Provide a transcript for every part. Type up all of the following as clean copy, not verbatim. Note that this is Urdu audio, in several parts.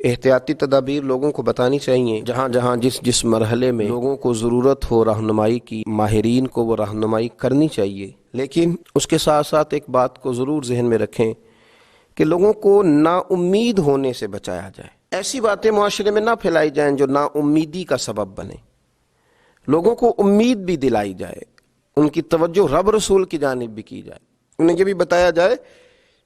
احتیاطی تدابیر لوگوں کو بتانی چاہیے، جہاں جہاں جس مرحلے میں لوگوں کو ضرورت ہو رہنمائی کی، ماہرین کو وہ رہنمائی کرنی چاہیے۔ لیکن اس کے ساتھ ساتھ ایک بات کو ضرور ذہن میں رکھیں کہ لوگوں کو نا امید ہونے سے بچایا جائے۔ ایسی باتیں معاشرے میں نہ پھیلائی جائیں جو نا امیدی کا سبب بنے۔ لوگوں کو امید بھی دلائی جائے، ان کی توجہ رب رسول کی جانب بھی کی جائے، انہیں یہ بھی بتایا جائے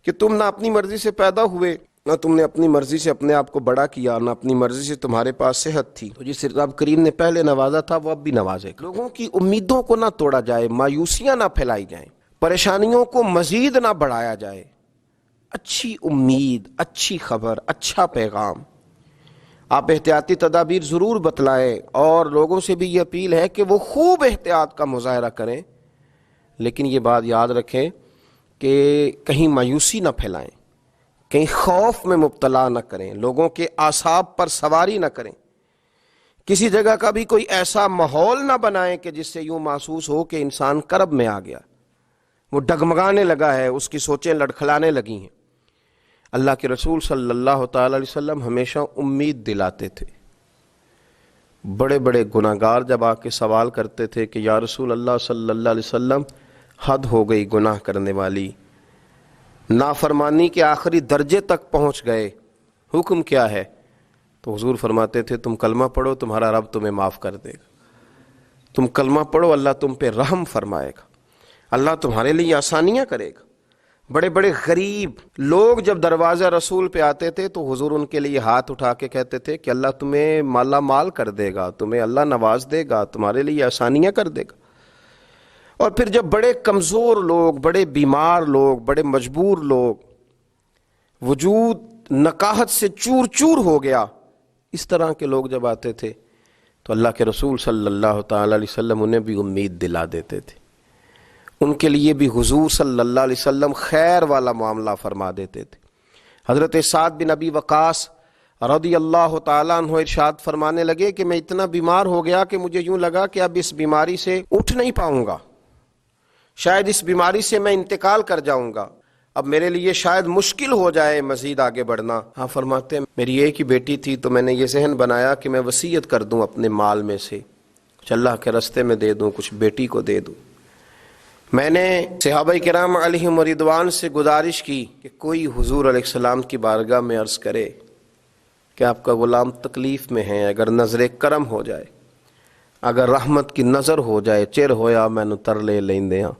کہ تم نہ اپنی مرضی سے پیدا ہوئے، نہ تم نے اپنی مرضی سے اپنے آپ کو بڑا کیا، نہ اپنی مرضی سے تمہارے پاس صحت تھی، تو جس رب کریم نے پہلے نوازا تھا وہ اب بھی نوازے گا۔ لوگوں کی امیدوں کو نہ توڑا جائے، مایوسیاں نہ پھیلائی جائیں، پریشانیوں کو مزید نہ بڑھایا جائے۔ اچھی امید، اچھی خبر، اچھا پیغام، آپ احتیاطی تدابیر ضرور بتلائیں، اور لوگوں سے بھی یہ اپیل ہے کہ وہ خوب احتیاط کا مظاہرہ کریں، لیکن یہ بات یاد رکھیں کہ کہیں مایوسی نہ پھیلائیں، کہیں خوف میں مبتلا نہ کریں، لوگوں کے اعصاب پر سواری نہ کریں، کسی جگہ کا بھی کوئی ایسا ماحول نہ بنائیں کہ جس سے یوں محسوس ہو کہ انسان کرب میں آ گیا، وہ ڈگمگانے لگا ہے، اس کی سوچیں لڑکھڑانے لگی ہیں۔ اللہ کے رسول صلی اللہ تعالی علیہ وسلم ہمیشہ امید دلاتے تھے۔ بڑے بڑے گناہگار جب آ کے سوال کرتے تھے کہ یا رسول اللہ صلی اللہ علیہ وسلم، حد ہو گئی گناہ کرنے والی، نافرمانی کے آخری درجے تک پہنچ گئے، حکم کیا ہے؟ تو حضور فرماتے تھے تم کلمہ پڑھو، تمہارا رب تمہیں معاف کر دے گا۔ تم کلمہ پڑھو، اللہ تم پہ رحم فرمائے گا، اللہ تمہارے لیے آسانیاں کرے گا۔ بڑے بڑے غریب لوگ جب دروازہ رسول پہ آتے تھے تو حضور ان کے لیے ہاتھ اٹھا کے کہتے تھے کہ اللہ تمہیں مالا مال کر دے گا، تمہیں اللہ نواز دے گا، تمہارے لیے آسانیاں کر دے گا۔ اور پھر جب بڑے کمزور لوگ، بڑے بیمار لوگ، بڑے مجبور لوگ، وجود نکاہت سے چور چور ہو گیا، اس طرح کے لوگ جب آتے تھے تو اللہ کے رسول صلی اللہ تعالی علیہ وسلم انہیں بھی امید دلا دیتے تھے، ان کے لیے بھی حضور صلی اللہ علیہ وسلم خیر والا معاملہ فرما دیتے تھے۔ حضرت سعد بن ابی وقاص رضی اللہ تعالیٰ عنہ ارشاد فرمانے لگے کہ میں اتنا بیمار ہو گیا کہ مجھے یوں لگا کہ اب اس بیماری سے اٹھ نہیں پاؤں گا، شاید اس بیماری سے میں انتقال کر جاؤں گا، اب میرے لیے شاید مشکل ہو جائے مزید آگے بڑھنا۔ ہاں فرماتے ہیں میری ایک ہی بیٹی تھی تو میں نے یہ ذہن بنایا کہ میں وصیت کر دوں اپنے مال میں سے، کچھ اللہ کے راستے میں دے دوں، کچھ بیٹی کو دے دوں۔ میں نے صحابہ کرام علیہم رضوان سے گزارش کی کہ کوئی حضور علیہ السلام کی بارگاہ میں عرض کرے کہ آپ کا غلام تکلیف میں ہے، اگر نظر کرم ہو جائے، اگر رحمت کی نظر ہو جائے، چر ہویا مینو ترلے لیندیاں،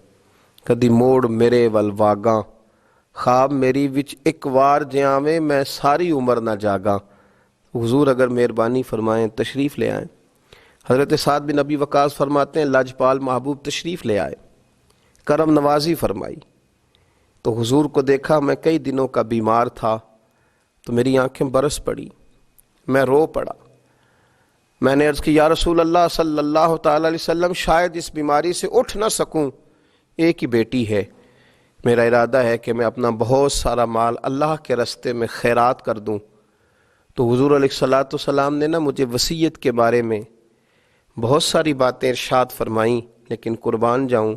کدی موڑ میرے ول واگاں، خواب میری وچ ایک وار جیاویں، میں ساری عمر نہ جاگاں۔ حضور اگر مہربانی فرمائیں تشریف لے آئیں۔ حضرت سعد بن ابی وقاص فرماتے ہیں لاجپال محبوب تشریف لے آئے، کرم نوازی فرمائی، تو حضور کو دیکھا میں کئی دنوں کا بیمار تھا تو میری آنکھیں برس پڑی، میں رو پڑا۔ میں نے عرض کی یا رسول اللہ صلی اللہ تعالی علیہ وسلم، شاید اس بیماری سے اٹھ نہ سکوں، ایک ہی بیٹی ہے، میرا ارادہ ہے کہ میں اپنا بہت سارا مال اللہ کے راستے میں خیرات کر دوں۔ تو حضور علیہ السلام نے نا مجھے وصیت کے بارے میں بہت ساری باتیں ارشاد فرمائیں، لیکن قربان جاؤں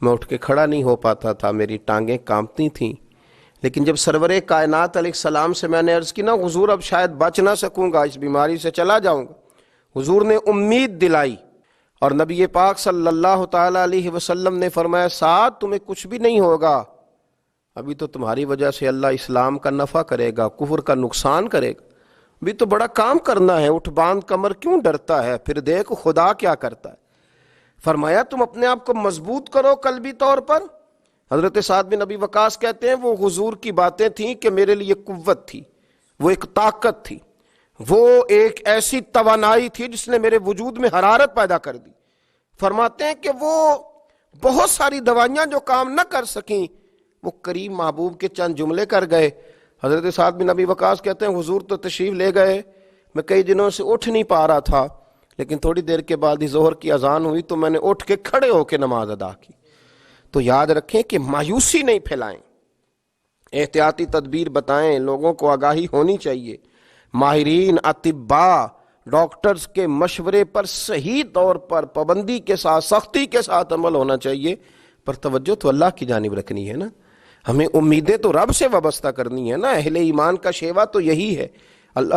میں اٹھ کے کھڑا نہیں ہو پاتا تھا، میری ٹانگیں کانپتی تھیں۔ لیکن جب سرور کائنات علیہ السلام سے میں نے عرض کی نا حضور اب شاید بچ نہ سکوں گا، اس بیماری سے چلا جاؤں گا، حضور نے امید دلائی، اور نبی پاک صلی اللہ تعالی علیہ وسلم نے فرمایا سعد تمہیں کچھ بھی نہیں ہوگا، ابھی تو تمہاری وجہ سے اللہ اسلام کا نفع کرے گا، کفر کا نقصان کرے گا، ابھی تو بڑا کام کرنا ہے، اٹھ باندھ کمر کیوں ڈرتا ہے، پھر دیکھ خدا کیا کرتا ہے۔ فرمایا تم اپنے آپ کو مضبوط کرو قلبی طور پر۔ حضرت سعد بن ابی وقاص کہتے ہیں وہ حضور کی باتیں تھیں کہ میرے لیے قوت تھی، وہ ایک طاقت تھی، وہ ایک ایسی توانائی تھی جس نے میرے وجود میں حرارت پیدا کر دی۔ فرماتے ہیں کہ وہ بہت ساری دوائیاں جو کام نہ کر سکیں وہ کریم محبوب کے چند جملے کر گئے۔ حضرت سعد بن ابی وقاص کہتے ہیں حضور تو تشریف لے گئے، میں کئی دنوں سے اٹھ نہیں پا رہا تھا، لیکن تھوڑی دیر کے بعد ہی ظہر کی اذان ہوئی تو میں نے اٹھ کے کھڑے ہو کے نماز ادا کی۔ تو یاد رکھیں کہ مایوسی نہیں پھیلائیں، احتیاطی تدبیر بتائیں، لوگوں کو آگاہی ہونی چاہیے، ماہرین اطباء ڈاکٹرز کے مشورے پر صحیح طور پر پابندی کے ساتھ سختی کے ساتھ عمل ہونا چاہیے، پر توجہ تو اللہ کی جانب رکھنی ہے نا، ہمیں امیدیں تو رب سے وابستہ کرنی ہے نا، اہل ایمان کا شیوا تو یہی ہے۔ اللہ